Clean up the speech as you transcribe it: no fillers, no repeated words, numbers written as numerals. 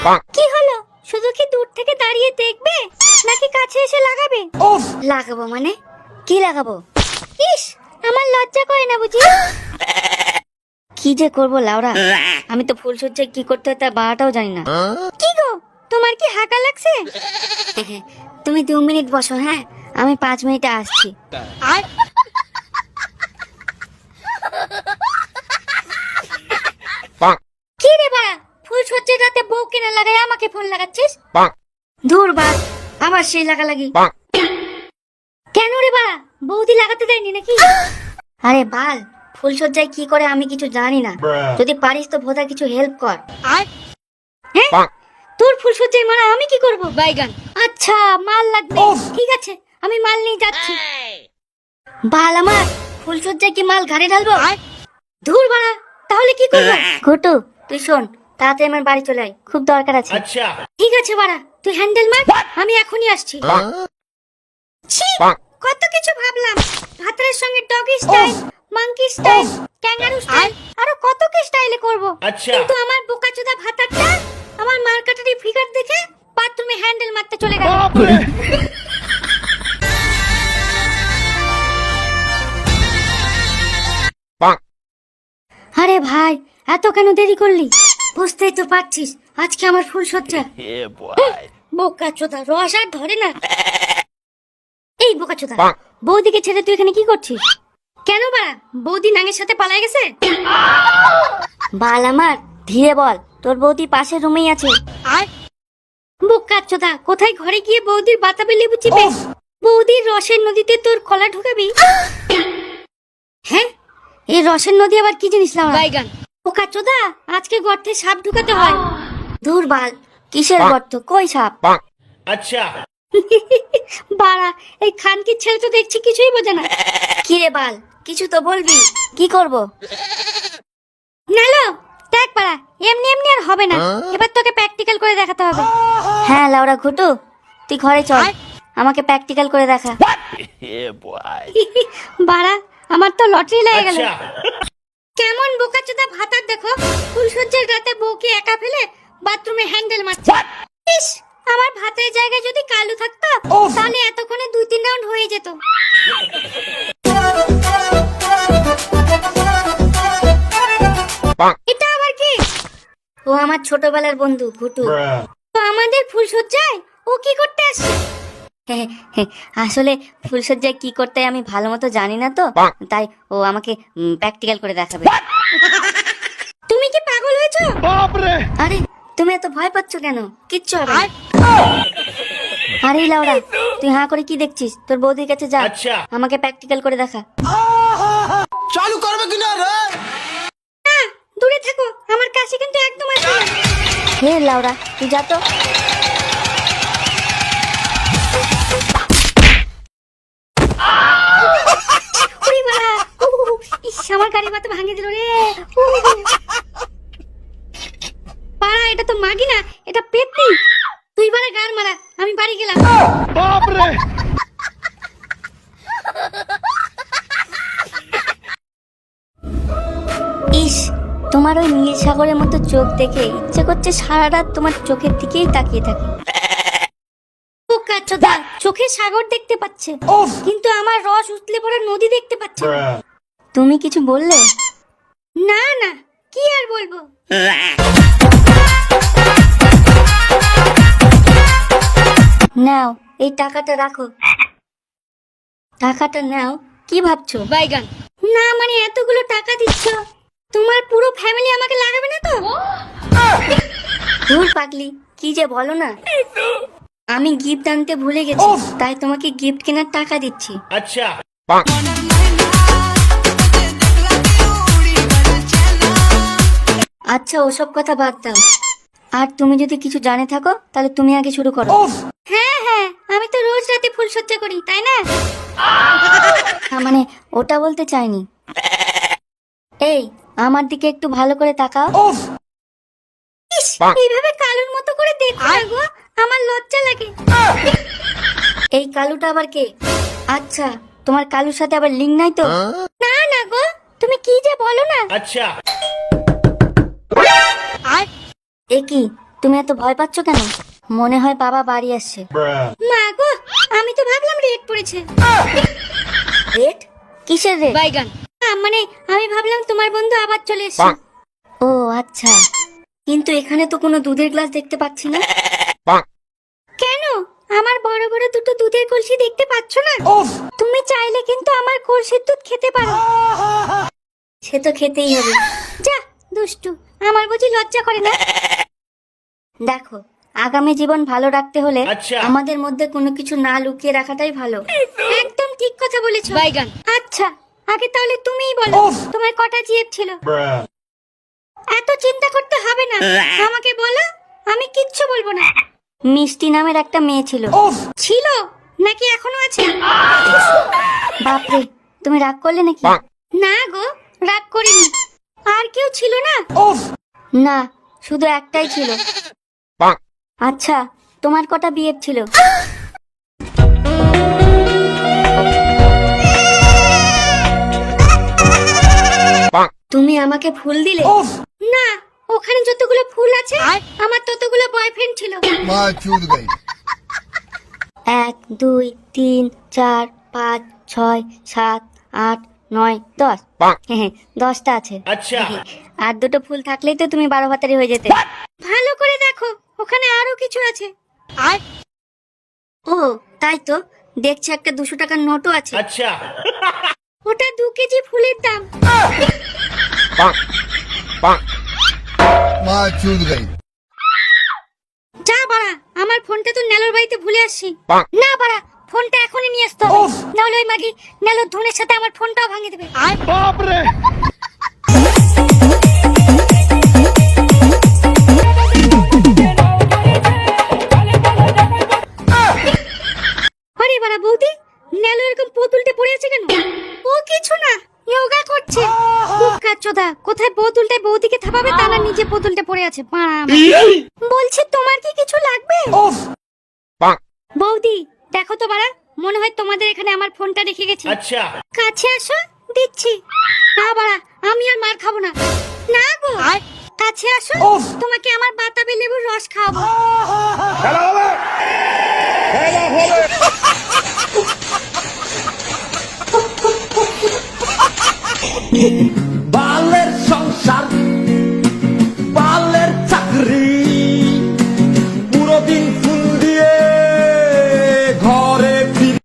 কি হলো? শুধু কি দূর থেকে দাঁড়িয়ে দেখবে নাকি কাছে এসে লাগাবে? লাগাবো মানে কি লাগাবো? ইস, আমার লজ্জা করে না বুঝি? কি যে করবো লাউরা, আমি তো ফুলসজ্জায় কি করতে হয় তা বাড়াটাও জানি না। কি গো, তোমার কি হাঁকা লাগছে? তুমি 2 মিনিট বসো, হ্যাঁ আমি 5 মিনিটে আসছি। কি রে বাড়া, ফুলসজ্জার রাতে বউ কিনা লাগাই আমাকে ফোন লাগাচ্ছিস? ধুর বাল, আবার সেই লাগালাগি। কেন রে বাড়া, বৌদি লাগাতে দেয়নি নাকি? আরে বাল, ফুলসজ্জায় কি করে আমি কিছু জানি না। যদি পারিস তো ভোদা কিছু হেল্প কর। হ্যাঁ, তোর ফুলসজ্জায় মারা আমি কি করব? বাইগান। আচ্ছা, মাল লাগবে, ঠিক আছে আমি মাল নিয়ে যাচ্ছি। বাল আমার, ফুলসজ্জায় কি মাল ঘাড়ে ঢালবো? ধুর বাড়া, তাহলে কি করবো? ঘটু তুই শোন, তাড়াতাড়ি আমার বাড়ি চলে আয়, খুব দরকার আছে। ঠিক আছে বাড়া, তুই হ্যান্ডেল মার, আমি এখনই আসছি। ছি, কত কিছু ভাবলাম, ভাতের সঙ্গে doggy style, monkey style, kangaroo style, আরো কত কি স্টাইলে করব। কিন্তু আমার বোকাচোদা ভাতারটা আমার মার্কেটারি ফিগার দেখে বাথরুমে হ্যান্ডেল মারতে চলে গেল। আরে ভাই, এত কেন দেরি করলি? বুঝতেই তো পারছিস আজকে আমার ফুলসজ্জা। বোকাচোদা, রস আর ধরে না। এই বোকাচোদা, বৌদিকে ছেড়ে তুই এখানে কি করছিস? কেন বাড়া, বৌদি নাঙের সাথে পালায় গেছে? বাল আমার, ধীরে বল, তোর বৌদি পাশের রুমেই আছে। বোকাচোদা, কোথায় ঘরে গিয়ে বৌদির বাতাবি লেবু চিপে বৌদির রসের নদীতে তোর কলা ঢুকাবি? হ্যাঁ, এই রসের নদী আবার কি জিনিস না? বাইগান। বোকাচোদা, আজকে গর্তে সাপ ঢুকাতে হয়। দূর বাল, কিসের গর্ত, কই সাপ? अच्छा বাড়া, এই খানকির ছেলে তো দেখছি কিছুই বোঝে না। কি রে বাল, কিছু তো বলবি। কি করব? নালো দেখ পাড়া, এমনি এমনি আর হবে না, এবার তোকে প্র্যাকটিক্যাল করে দেখাতে হবে। হ্যাঁ লাউরা ঘুটু, তুই ঘরে চল, আমাকে প্র্যাকটিক্যাল করে দেখা। বাড়া, আমার তো লটারি লেগে গেল। কেমন বোকাচোদা ভাতার দেখো, ফুলসজ্জার রাতে বউকে একা ফেলে বাথরুমে হ্যান্ডেল মারছে। ইস, আমার ভাতের জায়গায় যদি কালু থাকতো তাহলে এতক্ষণে 2-3 রাউন্ড হয়ে যেত। এটা আবার কি? ও আমার ছোটবেলার বন্ধু ঘুটু। তো আমাদের ফুলসজ্জায় ও কি করতে আসছে? আসলে ফুলসজ্জায় কি করতে আমি ভালো মতো জানি না তো, তাই ও আমাকে প্র্যাকটিক্যাল করে দেখাবে। তুমি কি পাগল হয়েছো? আরে তুমি এত ভয় পাচ্ছ কেন? কিচ্ছু হবে না। আরে লাউড়া, তুই হাঁ করে কি দেখছিস? তোর বৌদির কাছে যা, আমাকে প্র্যাকটিক্যাল করে দেখা। चालू करबे कि ना रे না, দূরে থাকো, আমার কাছে কিন্তু একদম আসবে না। হে লাউড়া, তুই যা তো। ওরে বাবা, ইস, আমার গাড়ি মাথা ভাঙে দিল রে। পাড়া, এটা তো মাগি না, এটা পেতনি। তুই বারে গার মারা, আমি বাড়ি গেলাম। बाप रे ইস, তোমার ওই নীল সাগরের মতো চোখ দেখে ইচ্ছে করছে সারা রাত তোমার চোখের দিকেই তাকিয়ে থাকি। বোকাচোদা, চোখে সাগর দেখতে পাচ্ছে কিন্তু আমার রস উতলে পড়া নদী দেখতে পাচ্ছে না। তুমি কিছু বললে? না না, কি আর বলবো। নাও, এই টাকাটা রাখো। টাকাটা নাও। কি ভাবছো? বাইগান। না মানে, এতগুলো টাকা দিচ্ছ, তোমার পুরো ফ্যামিলি আমাকে লাগাবে না তো? ধুর পাগলি, কি যে বলো না। আমি গিফট আনতে ভুলে গেছি, তাই তোমাকে গিফট কেনার টাকা দিচ্ছি। अच्छा আচ্ছা, ওসব কথা বাদ দাও। আর তুমি যদি কিছু জানে থাকো তাহলে তুমি আগে শুরু করো। হ্যাঁ হ্যাঁ, আমি তো রোজ রাতে ফুলসজ্জা করি, তাই না? মানে ওটা বলতে চাইনি। এই, আমার দিকে একটু ভালো করে তাকাও। ইস, এইভাবে কালুর মতো করে দেখো না গো, আমার লজ্জা লাগে। এই কালুটা আবার কে? আচ্ছা, তোমার কালুর সাথে আবার লিঙ্ক নাই তো? না না গো, তুমি কি যে বলো না। अच्छा এ কি, তুমি এত ভয় পাচ্ছ কেন? মনে হয় বাবা বাড়ি আসছে। মা গো, আমি তো ভাবলাম রেড পড়েছে। রেড? কিসের রেড? বাইগান। মানে আমি ভাবলাম তোমার বন্ধু আবার চলে এসেছে। ও আচ্ছা, কিন্তু এখানে তো কোনো দুধের গ্লাস দেখতে পাচ্ছি না। কেন? আমার বড় বড় দুটো দুধের কলসি দেখতে পাচ্ছ না? তুমি চাইলে কিন্তু আমার কলসির দুধ খেতে পারো। সে তো খেতেই হবে। যা দুষ্টু, আমার বুঝি লজ্জা করে না? দেখো, আগামী জীবন ভালো রাখতে হলে আচ্ছা। আমাদের মধ্যে কোনো কিছু না লুকিয়ে রাখাটাই ভালো। একদম ঠিক কথা বলেছো বাইগান। আচ্ছা, আগে তাহলে তুমিই বলো তোমার কটা জিভ ছিল? এত চিন্তা করতে হবে না, আমাকে বলো, আমি কিচ্ছু বলবো না। মিষ্টি নামের একটা মেয়ে ছিল। ছিল নাকি এখনো আছে? বাপরে, তুমি রাগ করলে নাকি? না গো, রাগ করিনি। আর কেউ ছিল না? না, শুধু একটাই ছিল। আচ্ছা, তোমার কটা বিয়ে ছিল? তুমি আমাকে ফুল দিলে? না, ওখানে যতগুলো ফুল আছে আমার ততগুলো বয়ফ্রেন্ড ছিল। 1 2 3 4 5 6 7 8 9 10। হ্যাঁ, 10টা আছে। আচ্ছা। আর দুটো ফুল থাকলেই তো তুমি 12 ভাতারি হয়ে যেতে। ভালো করে দেখো, ওখানে আরো কিছু আছে। ও তাই তো, দেখছি একটা 200 টাকার নোটও আছে। अच्छा। ওটা 2 কেজি ফুলের দাম। যা বাড়া, আমার ফোনটা তো নেলোর বাড়িতে ভুলে আসছি। না বাড়া, ফোনটা এখনই নিয়ে আসতে হবে, নাহলে ওই মাগি নেলোর ধনের সাথে আমার ফোনটাও ভাঙিয়ে দেবে। बाप रे। আরে বাড়া বৌদি, নেলো এরকম পোতুলটে পড়ে আছে কেন? ও কিছু না, যোগা করছে। চোদা, কোথায় পোতুলটায় বৌদিকে থাপাবে তা না নিজে পোতুলটে পড়ে আছে। বলছি তোমার কি কিছু লাগবে? বৌদি দেখো তো বাড়া, মনে হয় তোমাদের এখানে আমার ফোনটা রেখে গেছি। अच्छा। কাছে আসো, দিচ্ছি। না বাড়া, আমি আর মার খাবো না। না গো, কাছে আসো, তোমাকে আমার বাতাবি লেবুর রস খাওয়াবো। খেলা হবে।